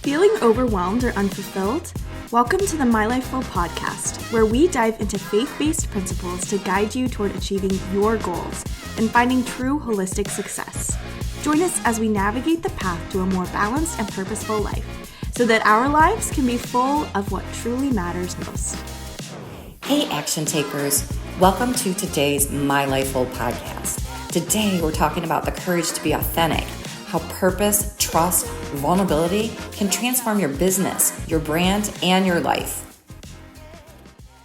Feeling overwhelmed or unfulfilled? Welcome to the MyLifeFull Podcast, where we dive into faith-based principles to guide you toward achieving your goals and finding true holistic success. Join us as we navigate the path to a more balanced and purposeful life, so that our lives can be full of what truly matters most. Hey, action takers. Welcome to today's MyLifeFull Podcast. Today, we're talking about the courage to be authentic, how purpose, trust, vulnerability can transform your business, your brand, and your life.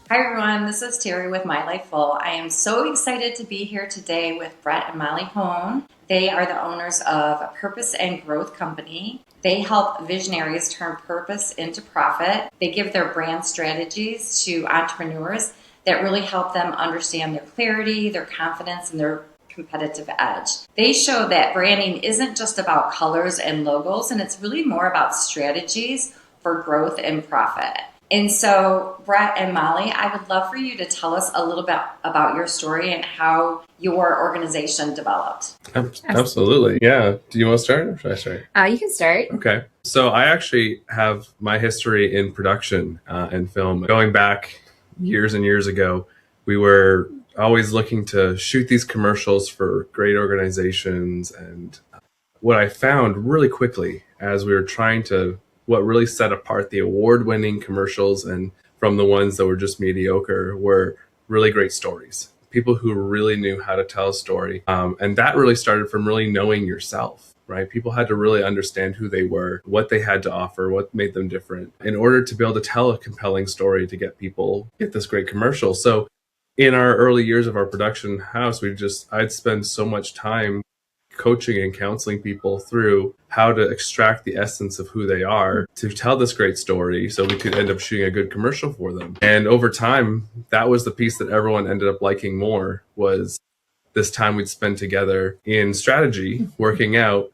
Hi, everyone. This is Tari with MyLifeFull. I am so excited to be here today with Brett and Molly Hoehne. They are the owners of a Purpose and Growth Company. They help visionaries turn purpose into profit. They give their brand strategies to entrepreneurs that really help them understand their clarity, their confidence, and their competitive edge. They show that branding isn't just about colors and logos, and it's really more about strategies for growth and profit. And so, Brett and Molly, I would love for you to tell us a little bit about your story and how your organization developed. Absolutely. Yeah. Do you want to start or should I start? You can start. Okay. So I actually have my history in production and film. Going back years and years ago, we were always looking to shoot these commercials for great organizations. And what I found really quickly as we were trying to, what really set apart the award-winning commercials and from the ones that were just mediocre were really great stories. People who really knew how to tell a story. And that really started from really knowing yourself, right? People had to really understand who they were, what they had to offer, what made them different in order to be able to tell a compelling story to get this great commercial. So in our early years of our production house, I'd spend so much time coaching and counseling people through how to extract the essence of who they are to tell this great story so we could end up shooting a good commercial for them. And over time, that was the piece that everyone ended up liking more, was this time we'd spend together in strategy, working out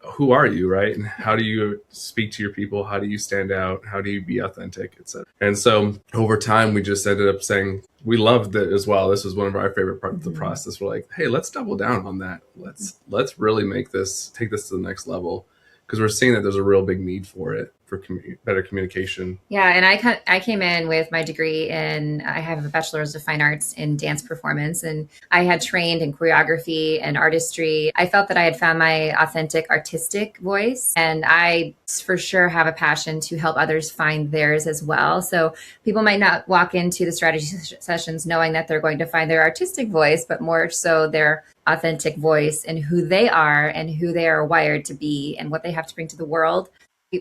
who are you, right? And how do you speak to your people? How do you stand out? How do you be authentic, etc. And so over time, we just ended up saying, we loved it as well. This was one of our favorite parts of the process. We're like, hey, let's double down on that. Let's really take this to the next level, because we're seeing that there's a real big need for it, for better communication. Yeah, and I came in with my degree I have a bachelor's of fine arts in dance performance, and I had trained in choreography and artistry. I felt that I had found my authentic artistic voice, and I for sure have a passion to help others find theirs as well. So people might not walk into the strategy sessions knowing that they're going to find their artistic voice, but more so their authentic voice and who they are and who they are wired to be and what they have to bring to the world.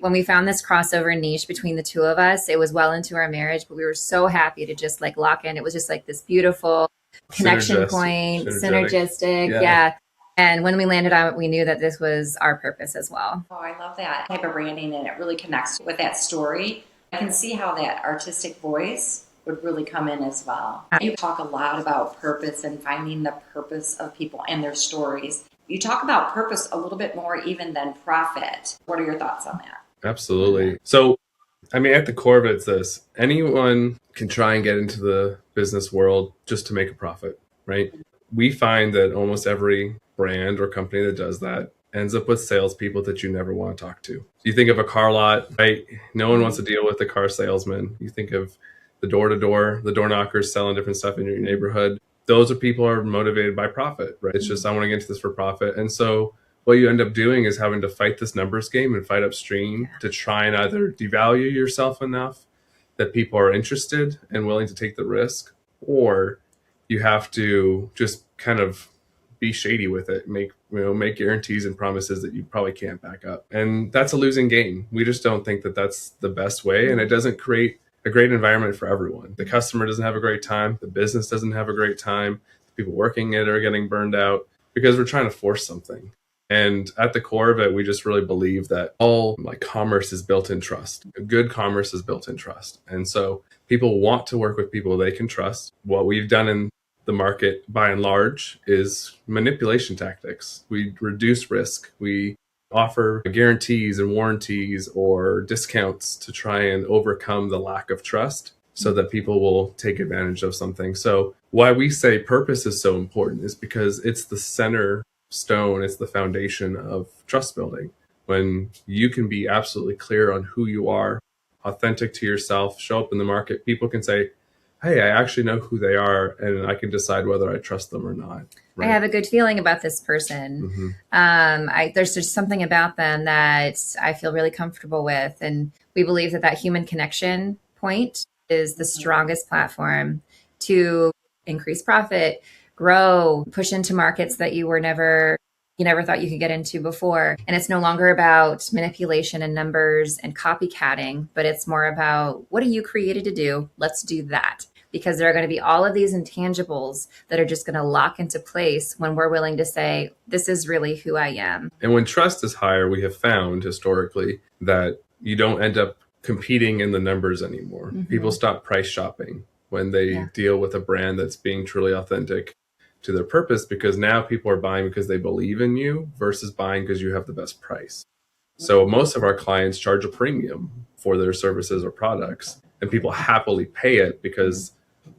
When we found this crossover niche between the two of us, it was well into our marriage, but we were so happy to just lock in. It was just this beautiful connection point, synergistic. Yeah. And when we landed on it, we knew that this was our purpose as well. Oh, I love that type of branding, and it really connects with that story. I can see how that artistic voice would really come in as well. You talk a lot about purpose and finding the purpose of people and their stories. You talk about purpose a little bit more even than profit. What are your thoughts on that? Absolutely. So, at the core of it, it's this. Anyone can try and get into the business world just to make a profit, right? We find that almost every brand or company that does that ends up with salespeople that you never want to talk to. You think of a car lot, right? No one wants to deal with the car salesman. You think of the door-to-door, the door knockers selling different stuff in your neighborhood. Those are people who are motivated by profit, right? It's just, I want to get into this for profit. And so what you end up doing is having to fight this numbers game and fight upstream to try and either devalue yourself enough that people are interested and willing to take the risk, or you have to just kind of be shady with it, make guarantees and promises that you probably can't back up. And that's a losing game. We just don't think that that's the best way, and it doesn't create a great environment for everyone. The customer doesn't have a great time. The business doesn't have a great time. The people working it are getting burned out because we're trying to force something. And at the core of it, we just really believe that all commerce is built in trust. Good commerce is built in trust. And so people want to work with people they can trust. What we've done in the market by and large is manipulation tactics. We reduce risk. We offer guarantees and warranties or discounts to try and overcome the lack of trust so that people will take advantage of something. So why we say purpose is so important is because it's the center stone, it's the foundation of trust building. When you can be absolutely clear on who you are, authentic to yourself, show up in the market, people can say, hey, I actually know who they are, and I can decide whether I trust them or not. Right? I have a good feeling about this person. There's just something about them that I feel really comfortable with. And we believe that human connection point is the strongest platform to increase profit, grow, push into markets that you never thought you could get into before. And it's no longer about manipulation and numbers and copycatting, but it's more about, what are you created to do? Let's do that. Because there are going to be all of these intangibles that are just going to lock into place when we're willing to say, this is really who I am. And when trust is higher, we have found historically that you don't end up competing in the numbers anymore. People stop price shopping when they deal with a brand that's being truly authentic to their purpose, because now people are buying because they believe in you versus buying because you have the best price. So most of our clients charge a premium for their services or products, and people happily pay it because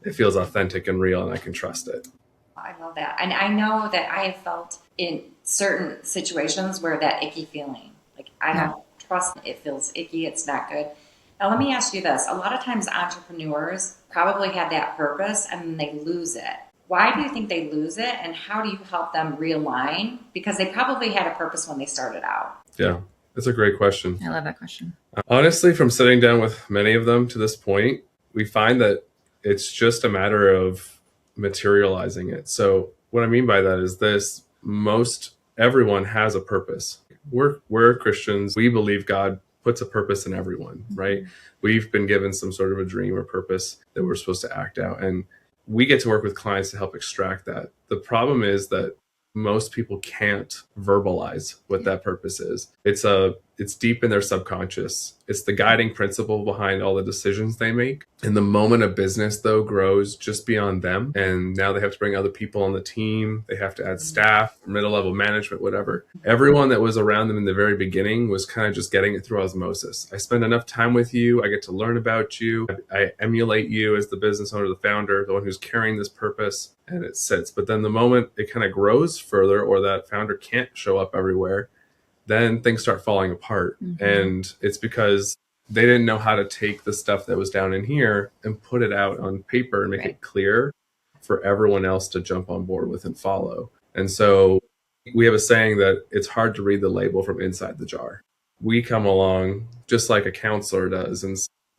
it feels authentic and real and I can trust it. I love that. And I know that I have felt in certain situations where that icky feeling, like I don't trust, it feels icky, it's not good. Now, let me ask you this. A lot of times entrepreneurs probably had that purpose and then they lose it. Why do you think they lose it, and how do you help them realign? Because they probably had a purpose when they started out. Yeah, that's a great question. I love that question. Honestly, from sitting down with many of them to this point, we find that it's just a matter of materializing it. So what I mean by that is this: everyone has a purpose. We're Christians. We believe God puts a purpose in everyone, right? We've been given some sort of a dream or purpose that we're supposed to act out. And we get to work with clients to help extract that. The problem is that most people can't verbalize what that purpose is. It's deep in their subconscious. It's the guiding principle behind all the decisions they make. And the moment a business, though, grows just beyond them, and now they have to bring other people on the team, they have to add staff, middle-level management, whatever. Everyone that was around them in the very beginning was kind of just getting it through osmosis. I spend enough time with you. I get to learn about you. I emulate you as the business owner, the founder, the one who's carrying this purpose, and it sits. But then the moment it kind of grows further, or that founder can't show up everywhere, then things start falling apart. And it's because they didn't know how to take the stuff that was down in here and put it out on paper and make it clear for everyone else to jump on board with and follow. And so we have a saying that it's hard to read the label from inside the jar. We come along just like a counselor does and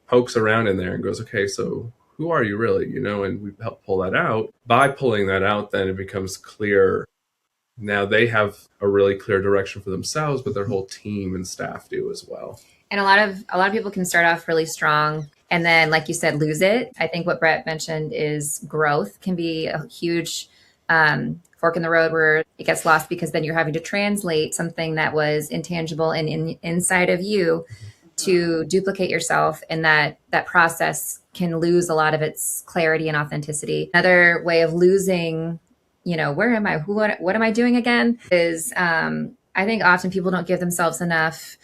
pokes around in there and goes, okay, so who are you really? And we help pull that out. By pulling that out, then it becomes clear. Now they have a really clear direction for themselves, but their whole team and staff do as well. And a lot of people can start off really strong and then, like you said, lose it. I think what Brett mentioned is growth can be a huge fork in the road where it gets lost, because then you're having to translate something that was intangible and inside of you to duplicate yourself. And that process can lose a lot of its clarity and authenticity. Another way of losing, where am I? What am I doing again? Is I think often people don't give themselves enough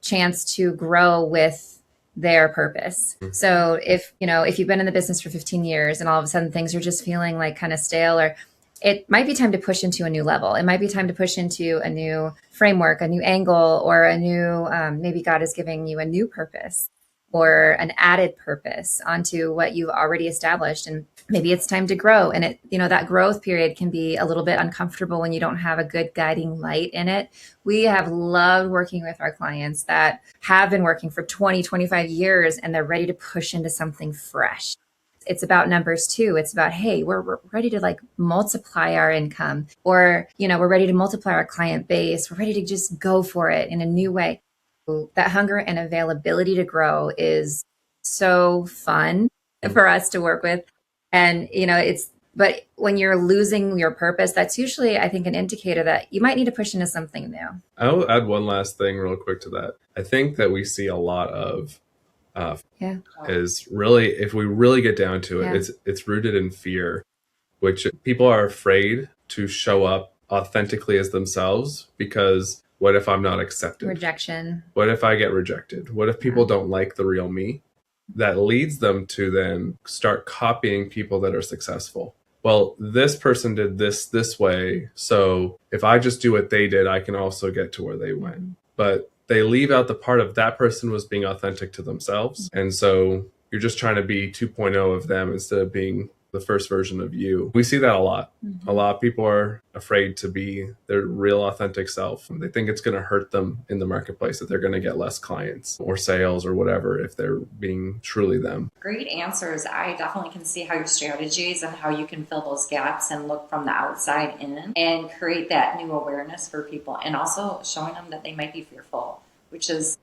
chance to grow with their purpose. So if you've been in the business for 15 years and all of a sudden things are just feeling like kind of stale, or it might be time to push into a new level. It might be time to push into a new framework, a new angle, or a new, maybe God is giving you a new purpose or an added purpose onto what you've already established. And maybe it's time to grow. And that growth period can be a little bit uncomfortable when you don't have a good guiding light in it. We have loved working with our clients that have been working for 20, 25 years, and they're ready to push into something fresh. It's about numbers too. It's about, hey, we're ready to multiply our income, or, we're ready to multiply our client base. We're ready to just go for it in a new way. That hunger and availability to grow is so fun for us to work with. And, but when you're losing your purpose, that's usually, I think, an indicator that you might need to push into something new. I'll add one last thing real quick to that. I think that we see a lot of is really, if we really get down to it, it's rooted in fear, which people are afraid to show up authentically as themselves, because what if I'm not accepted? Rejection. What if I get rejected? What if people don't like the real me? That leads them to then start copying people that are successful. Well, this person did this way, so if I just do what they did, I can also get to where they went. But they leave out the part of that person was being authentic to themselves. And so you're just trying to be 2.0 of them instead of being the first version of you. We see that a lot. A lot of people are afraid to be their real authentic self. They think it's going to hurt them in the marketplace, that they're going to get less clients or sales or whatever if they're being truly them. Great answers. I definitely can see how your strategies and how you can fill those gaps and look from the outside in and create that new awareness for people, and also showing them that they might be fearful, which is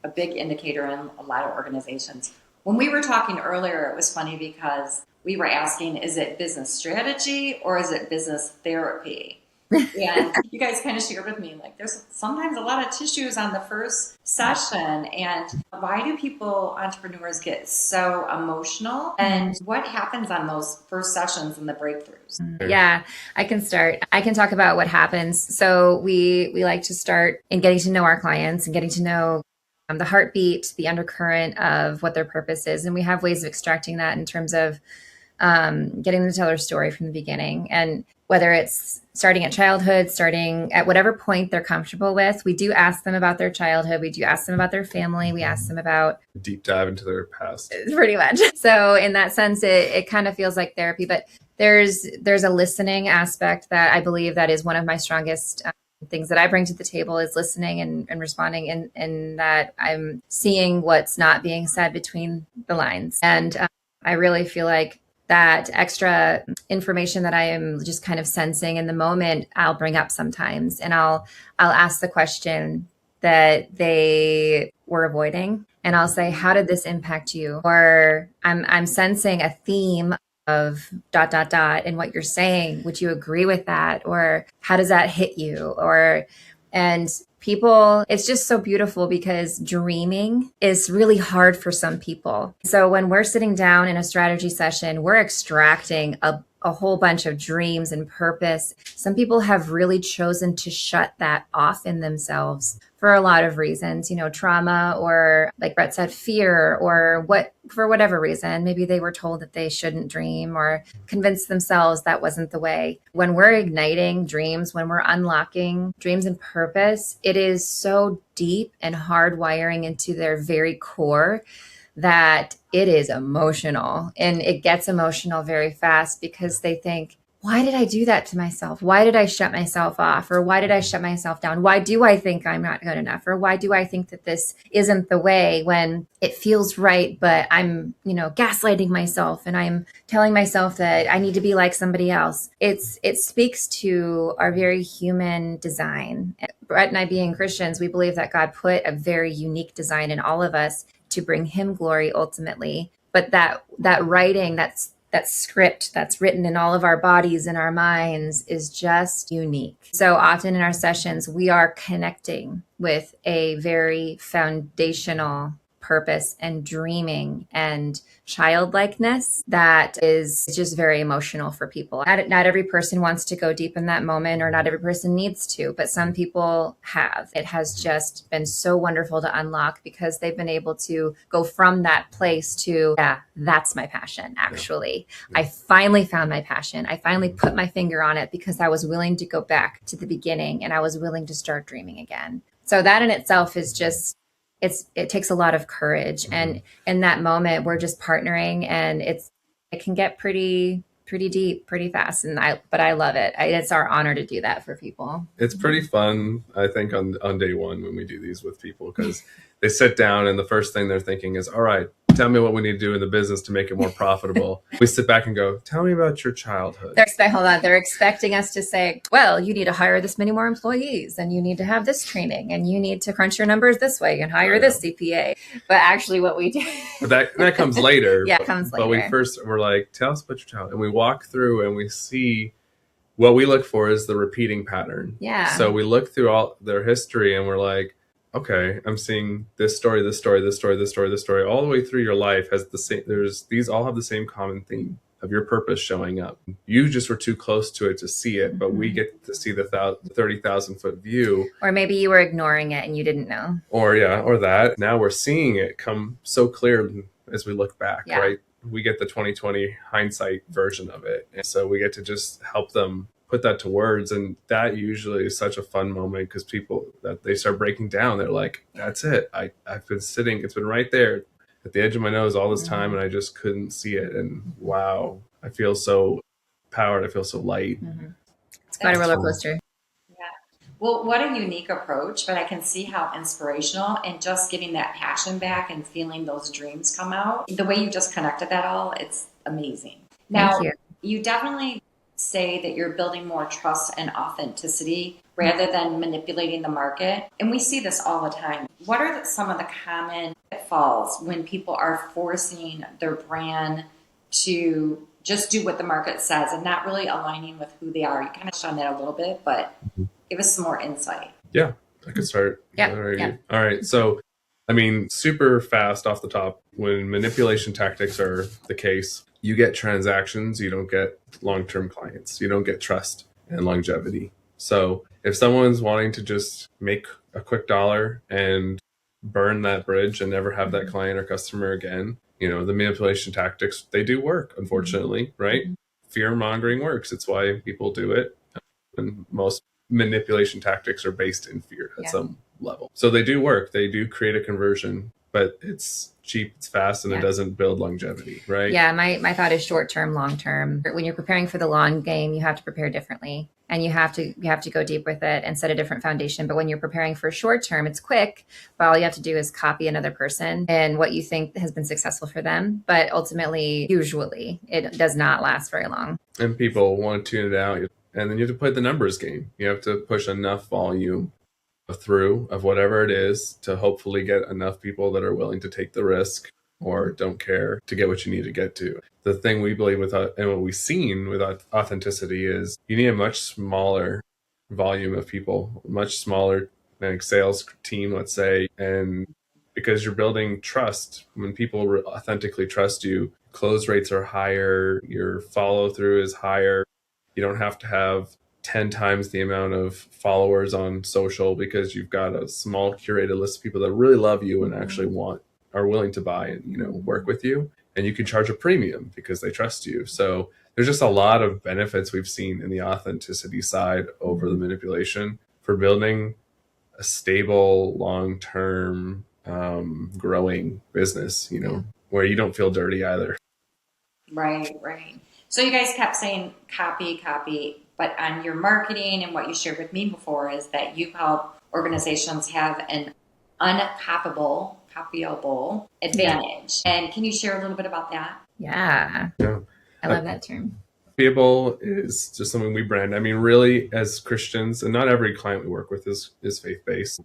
a big indicator in a lot of organizations. When we were talking earlier, it was funny because we were asking, is it business strategy or is it business therapy? And you guys kind of shared with me, like, there's sometimes a lot of tissues on the first session. And why do people, entrepreneurs, get so emotional? And what happens on those first sessions and the breakthroughs? Yeah, I can start. I can talk about what happens. So we like to start in getting to know our clients and getting to know the heartbeat, the undercurrent of what their purpose is. And we have ways of extracting that in terms of getting them to tell their story from the beginning. And whether it's starting at childhood, starting at whatever point they're comfortable with, we do ask them about their childhood. We do ask them about their family. We ask them about deep dive into their past. Pretty much. So in that sense, it kind of feels like therapy, but there's a listening aspect that I believe that is one of my strongest things that I bring to the table, is listening and responding, and that I'm seeing what's not being said between the lines. And I really feel like that extra information that I am just kind of sensing in the moment, I'll bring up sometimes, and I'll ask the question that they were avoiding, and I'll say, how did this impact you? Or I'm sensing a theme of ... in what you're saying. Would you agree with that? Or how does that hit you? And people, it's just so beautiful because dreaming is really hard for some people. So when we're sitting down in a strategy session, we're extracting a whole bunch of dreams and purpose. Some people have really chosen to shut that off in themselves for a lot of reasons, trauma, or like Brett said, fear, or for whatever reason. Maybe they were told that they shouldn't dream, or convinced themselves that wasn't the way. When we're igniting dreams, when we're unlocking dreams and purpose, it is so deep and hardwiring into their very core that it is emotional, and it gets emotional very fast because they think, why did I do that to myself? Why did I shut myself off? Or why did I shut myself down? Why do I think I'm not good enough? Or why do I think that this isn't the way when it feels right, but I'm, gaslighting myself and I'm telling myself that I need to be like somebody else? It speaks to our very human design. Brett and I, being Christians, we believe that God put a very unique design in all of us to bring him glory ultimately. But that writing, that script that's written in all of our bodies and our minds is just unique. So often in our sessions, we are connecting with a very foundational purpose and dreaming and childlikeness that is just very emotional for people. Not every person wants to go deep in that moment, or not every person needs to, but some people have. It has just been so wonderful to unlock because they've been able to go from that place to, yeah, that's my passion, actually. Yeah. I finally found my passion. I finally put my finger on it because I was willing to go back to the beginning, and I was willing to start dreaming again. So that in itself is just, it takes a lot of courage. And in that moment, we're just partnering, and it can get pretty deep, pretty fast. But I love it. It's our honor to do that for people. It's pretty fun, I think, on day one when we do these with people, because they sit down and the first thing they're thinking is, all right, tell me what we need to do in the business to make it more profitable. We sit back and go, tell me about your childhood. They're expecting us to say, well, you need to hire this many more employees, and you need to have this training, and you need to crunch your numbers this way and hire this CPA. But actually what we do. But that comes later. Yeah, it comes later. But we're like, tell us about your childhood. And we walk through and we see what we look for is the repeating pattern. Yeah. So we look through all their history and we're like, okay, I'm seeing this story, all the way through your life has the same. These all have the same common theme of your purpose showing up. You just were too close to it to see it, but we get to see the 30,000-foot view. Or maybe you were ignoring it and you didn't know. Or that. Now we're seeing it come so clear as we look back, right? We get the 2020 hindsight version of it. And so we get to just help them put that to words. And that usually is such a fun moment because people that they start breaking down. They're like, that's it. I've been sitting, it's been right there at the edge of my nose all this time and I just couldn't see it. And wow, I feel so powered. I feel so light. It's quite a roller coaster. Well, what a unique approach, but I can see how inspirational and just getting that passion back and feeling those dreams come out. The way you just connected that all, it's amazing. Now, you definitely say that you're building more trust and authenticity rather than manipulating the market. And we see this all the time. What are some of the common pitfalls when people are forcing their brand to just do what the market says and not really aligning with who they are? You kind of touched on that a little bit, but give us some more insight. Yeah, I could start. Yeah. All right. So, I mean, super fast off the top, when manipulation tactics are the case, you get transactions, you don't get long-term clients, you don't get trust and longevity. So if someone's wanting to just make a quick dollar and burn that bridge and never have that client or customer again, the manipulation tactics, they do work, unfortunately, right? Fear mongering works. It's why people do it. And most manipulation tactics are based in fear at some level. So they do work. They do create a conversion, but it's cheap, it's fast, and it doesn't build longevity, right? Yeah, my thought is short-term, long-term. When you're preparing for the long game, you have to prepare differently. And you have to go deep with it and set a different foundation. But when you're preparing for short-term, it's quick, but all you have to do is copy another person and what you think has been successful for them. But ultimately, usually, it does not last very long. And people want to tune it out. And then you have to play the numbers game. You have to push enough volume through of whatever it is to hopefully get enough people that are willing to take the risk or don't care to get what you need to get to. The thing we believe with and what we've seen with authenticity is you need a much smaller volume of people, much smaller sales team, let's say. And because you're building trust, when people authentically trust you, close rates are higher, your follow through is higher. You don't have to have 10 times the amount of followers on social because you've got a small curated list of people that really love you and actually are willing to buy and work with you. And you can charge a premium because they trust you. So there's just a lot of benefits we've seen in the authenticity side over the manipulation for building a stable, long-term, growing business, where you don't feel dirty either. Right. So you guys kept saying copy, but on your marketing and what you shared with me before is that you help organizations have an uncopyable advantage. And can you share a little bit about that? Yeah. I love that term. Copyable is just something we brand. I mean, really, as Christians, and not every client we work with is faith-based.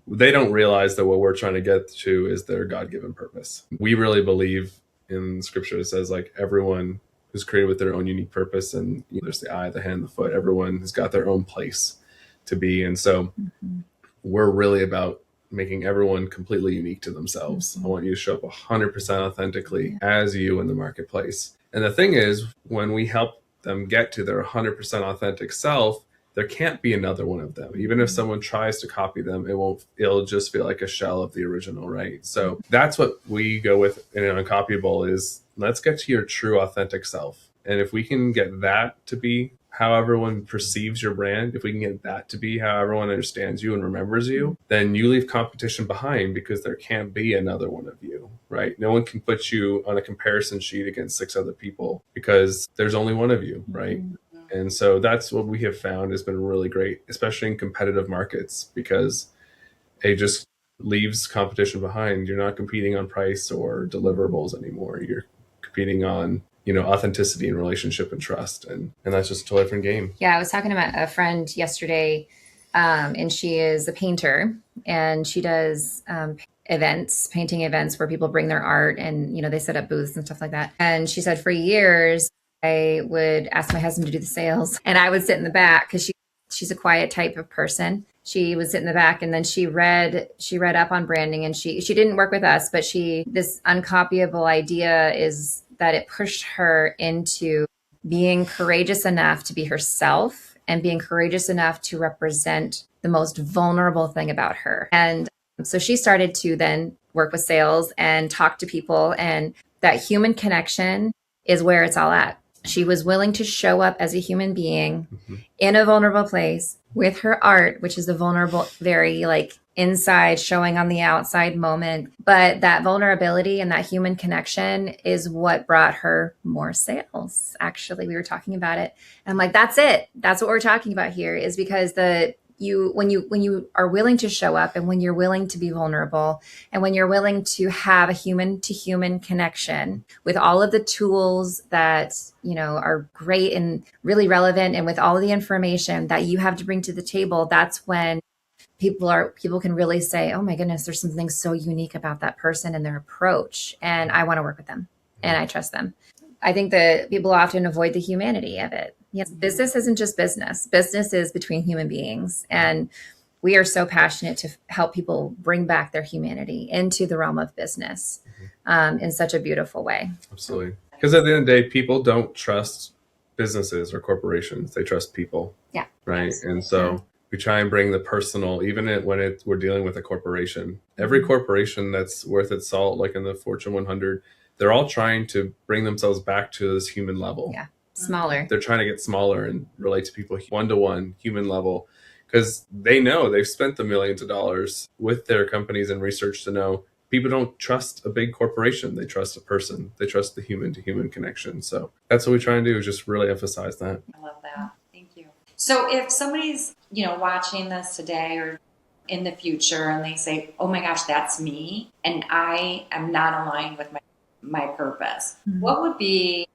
They don't realize that what we're trying to get to is their God-given purpose. We really believe in Scripture that says, everyone who's created with their own unique purpose, and there's the eye, the hand, the foot. Everyone has got their own place to be. And so we're really about making everyone completely unique to themselves. I want you to show up 100% authentically as you in the marketplace. And the thing is, when we help them get to their 100% authentic self, there can't be another one of them. Even if someone tries to copy them, it'll just feel like a shell of the original, right? So that's what we go with in Uncopyable is let's get to your true authentic self. And if we can get that to be how everyone perceives your brand, if we can get that to be how everyone understands you and remembers you, then you leave competition behind because there can't be another one of you, right? No one can put you on a comparison sheet against 6 other people because there's only one of you, right? And so that's what we have found has been really great, especially in competitive markets, because it just leaves competition behind. You're not competing on price or deliverables anymore. You're competing on authenticity and relationship and trust. And that's just a totally different game. Yeah. I was talking to a friend yesterday, and she is a painter and she does painting events where people bring their art and, they set up booths and stuff like that. And she said for years, I would ask my husband to do the sales and I would sit in the back because she's a quiet type of person. She would sit in the back and then she read up on branding and she didn't work with us, but this uncopyable idea is that it pushed her into being courageous enough to be herself and being courageous enough to represent the most vulnerable thing about her. And so she started to then work with sales and talk to people, and that human connection is where it's all at. She was willing to show up as a human being in a vulnerable place with her art, which is a vulnerable, very like inside showing on the outside moment. But that vulnerability and that human connection is what brought her more sales. Actually, we were talking about it. And I'm like, that's it. That's what we're talking about here, is because when you are willing to show up, and when you're willing to be vulnerable, and when you're willing to have a human to human connection with all of the tools that, are great and really relevant, and with all of the information that you have to bring to the table, that's when people can really say, oh my goodness, there's something so unique about that person and their approach, and I want to work with them and I trust them. I think that people often avoid the humanity of it. Yes, business isn't just business. Business is between human beings. And we are so passionate to help people bring back their humanity into the realm of business in such a beautiful way. Absolutely. Because at the end of the day, people don't trust businesses or corporations. They trust people. Yeah. Right. Yes. And so we try and bring the personal, even when we're dealing with a corporation. Every corporation that's worth its salt, like in the Fortune 100, they're all trying to bring themselves back to this human level. Yeah. Smaller. They're trying to get smaller and relate to people one-to-one, human level, because they know they've spent the millions of dollars with their companies and research to know people don't trust a big corporation. They trust a person. They trust the human to human connection. So that's what we try and do, is just really emphasize that. I love that. Thank you. So if somebody's, watching this today or in the future, and they say, oh my gosh, that's me, and I am not aligned with my purpose, what would be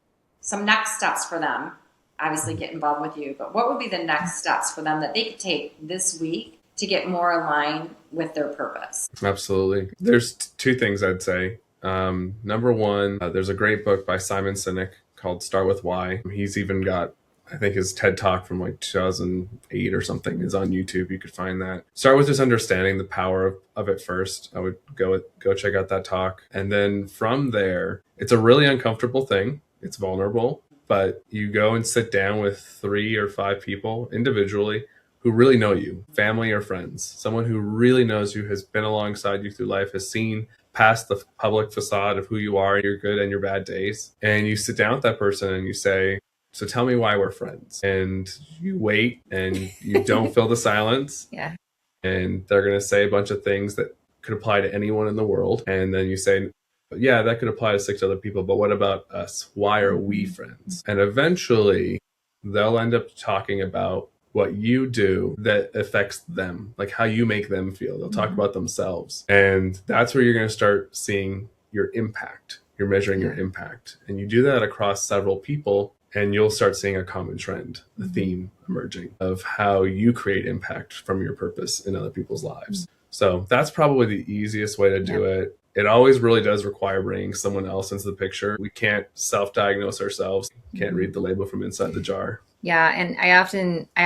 some next steps for them? Obviously get involved with you, but what would be the next steps for them that they could take this week to get more aligned with their purpose? Absolutely. There's two things I'd say. Number one, there's a great book by Simon Sinek called Start With Why. He's even got, I think his TED Talk from like 2008 or something is on YouTube. You could find that. Start with just understanding the power of it first. I would go check out that talk. And then from there, it's a really uncomfortable thing. It's vulnerable, but you go and sit down with 3 or 5 people individually who really know you, family or friends, someone who really knows you, has been alongside you through life, has seen past the public facade of who you are, your good and your bad days. And you sit down with that person and you say, so tell me why we're friends. And you wait and you don't fill the silence. Yeah. And they're going to say a bunch of things that could apply to anyone in the world. And then you say, yeah, that could apply to 6 other people, but what about us? Why are we friends? And eventually they'll end up talking about what you do that affects them, like how you make them feel. They'll talk about themselves. And that's where you're going to start seeing your impact. You're measuring your impact. And you do that across several people, and you'll start seeing a common trend, a theme emerging of how you create impact from your purpose in other people's lives. So that's probably the easiest way to do it. It always really does require bringing someone else into the picture. We can't self-diagnose ourselves. Can't read the label from inside the jar. Yeah. And I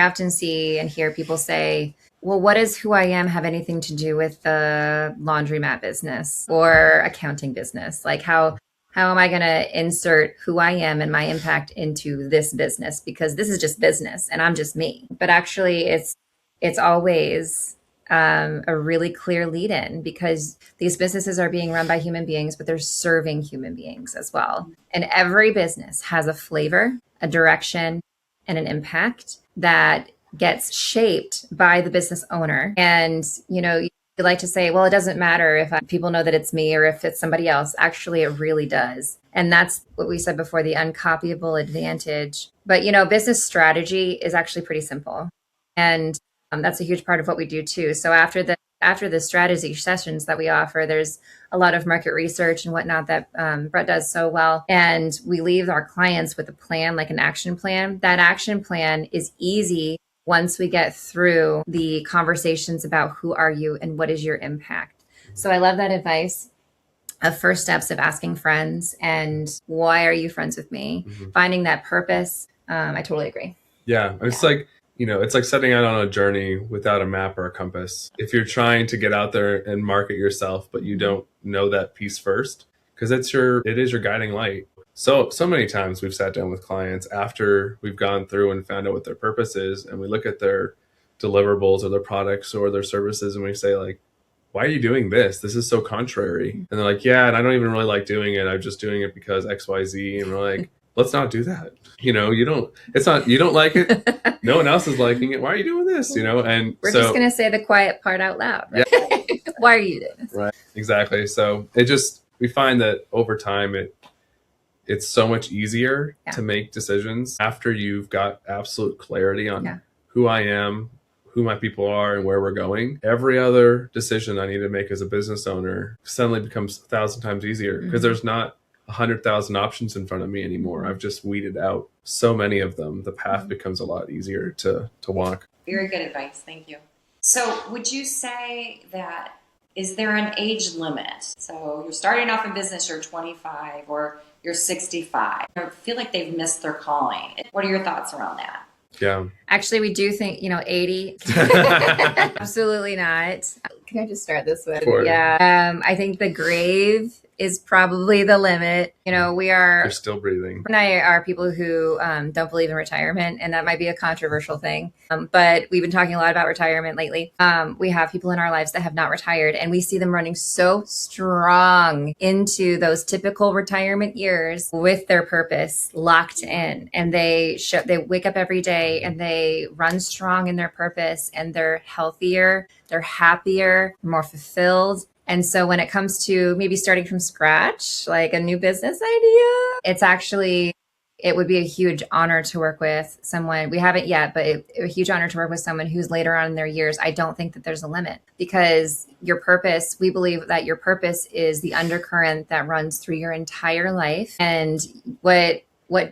often see and hear people say, well, what does who I am have anything to do with the laundromat business or accounting business? Like how am I going to insert who I am and my impact into this business? Because this is just business and I'm just me. But actually it's always a really clear lead in, because these businesses are being run by human beings, but they're serving human beings as well. And every business has a flavor, a direction, and an impact that gets shaped by the business owner. And, you like to say, well, it doesn't matter if people know that it's me or if it's somebody else. Actually, it really does. And that's what we said before, the uncopyable advantage. But, business strategy is actually pretty simple. And that's a huge part of what we do too. So after the strategy sessions that we offer, there's a lot of market research and whatnot that Brett does so well. And we leave our clients with a plan, like an action plan. That action plan is easy once we get through the conversations about who are you and what is your impact. So I love that advice of first steps of asking friends and why are you friends with me? Finding that purpose. I totally agree. Yeah. It's like, it's like setting out on a journey without a map or a compass. If you're trying to get out there and market yourself, but you don't know that piece first, because it is your guiding light. So many times we've sat down with clients after we've gone through and found out what their purpose is, and we look at their deliverables or their products or their services, and we say like, why are you doing this? This is so contrary. And they're like, yeah, and I don't even really like doing it. I'm just doing it because X, Y, Z. And we're like, let's not do that. You don't like it. No one else is liking it. Why are you doing this? And we're just going to say the quiet part out loud. Right? Yeah. Why are you doing this? Right. Exactly. So we find that over time, it's so much easier to make decisions after you've got absolute clarity on who I am, who my people are, and where we're going. Every other decision I need to make as a business owner suddenly becomes 1,000 times easier because there's not 100,000 options in front of me anymore. I've just weeded out so many of them. The path becomes a lot easier to walk. Very good advice. Thank you. So would you say that, is there an age limit? So you're starting off in business, you're 25 or you're 65. I feel like they've missed their calling. What are your thoughts around that? Yeah. Actually, we do think, 80. Absolutely not. Can I just start this with? Yeah. I think the grave is probably the limit. You're still breathing. And I are people who don't believe in retirement, and that might be a controversial thing. But we've been talking a lot about retirement lately. We have people in our lives that have not retired, and we see them running so strong into those typical retirement years with their purpose locked in. And they wake up every day and they run strong in their purpose, and they're healthier, they're happier, more fulfilled. And so when it comes to maybe starting from scratch, like a new business idea, it would be a huge honor to work with someone. We haven't yet, but a huge honor to work with someone who's later on in their years. I don't think that there's a limit, because your purpose, we believe that your purpose is the undercurrent that runs through your entire life. And what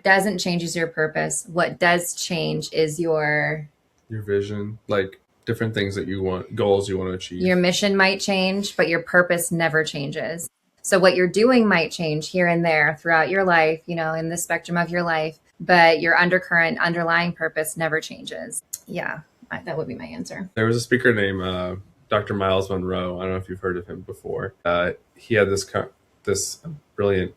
doesn't change is your purpose. What does change is your vision, like different things that you want, goals you want to achieve. Your mission might change, but your purpose never changes. So what you're doing might change here and there throughout your life, in the spectrum of your life, but your underlying purpose never changes. Yeah, that would be my answer. There was a speaker named Dr. Miles Monroe. I don't know if you've heard of him before. He had this brilliant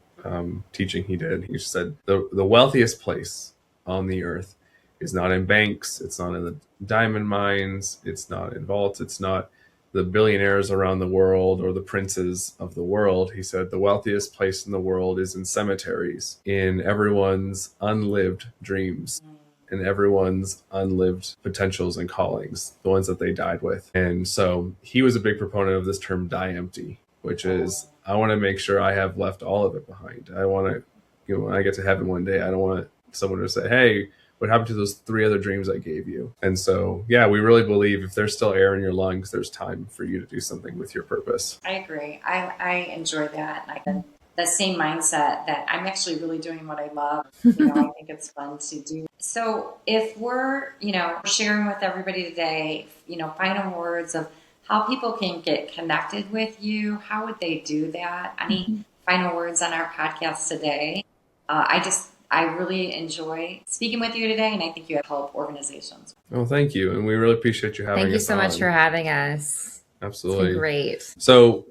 teaching he did. He said, the wealthiest place on the earth is not in banks. It's not in the diamond mines. It's not in vaults. It's not the billionaires around the world or the princes of the world. He said the wealthiest place in the world is in cemeteries, in everyone's unlived dreams, in everyone's unlived potentials and callings, the ones that they died with. And so he was a big proponent of this term die empty, which is, I want to make sure I have left all of it behind. I want to, when I get to heaven one day, I don't want someone to say, hey, what happened to those 3 other dreams I gave you? And so, we really believe if there's still air in your lungs, there's time for you to do something with your purpose. I agree. I enjoy that. And I can the same mindset that I'm actually really doing what I love. I think it's fun to do. So if we're, sharing with everybody today, final words of how people can get connected with you, how would they do that? Any final words on our podcast today? I really enjoy speaking with you today, and I think you help organizations. Oh, thank you. And we really appreciate you having us. Thank you so much for having us. Absolutely. It's been great. So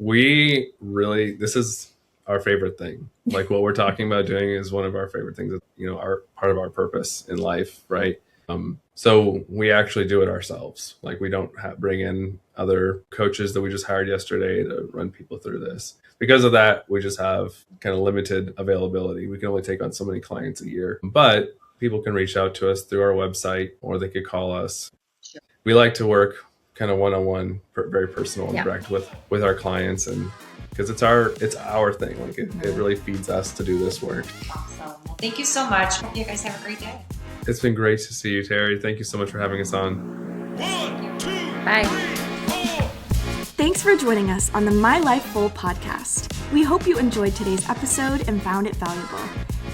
this is our favorite thing. Like what we're talking about doing is one of our favorite things, our part of our purpose in life, right? So we actually do it ourselves. Like we don't bring in other coaches that we just hired yesterday to run people through this. Because of that, we just have kind of limited availability. We can only take on so many clients a year, but people can reach out to us through our website, or they could call us. Sure. We like to work kind of one-on-one, very personal and direct with our clients, and because it's our thing. Like it really feeds us to do this work. Awesome. Well, thank you so much. Hope you guys have a great day. It's been great to see you, Tari. Thank you so much for having us on. 1, 2, bye. 3, 4. Thanks for joining us on the MyLifeFull Podcast. We hope you enjoyed today's episode and found it valuable.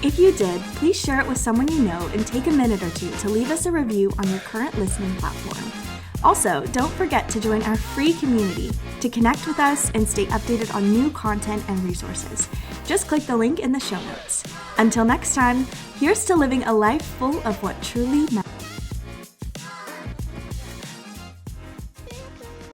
If you did, please share it with someone you know and take a minute or two to leave us a review on your current listening platform. Also, don't forget to join our free community to connect with us and stay updated on new content and resources. Just click the link in the show notes. Until next time, here's to living a life full of what truly matters.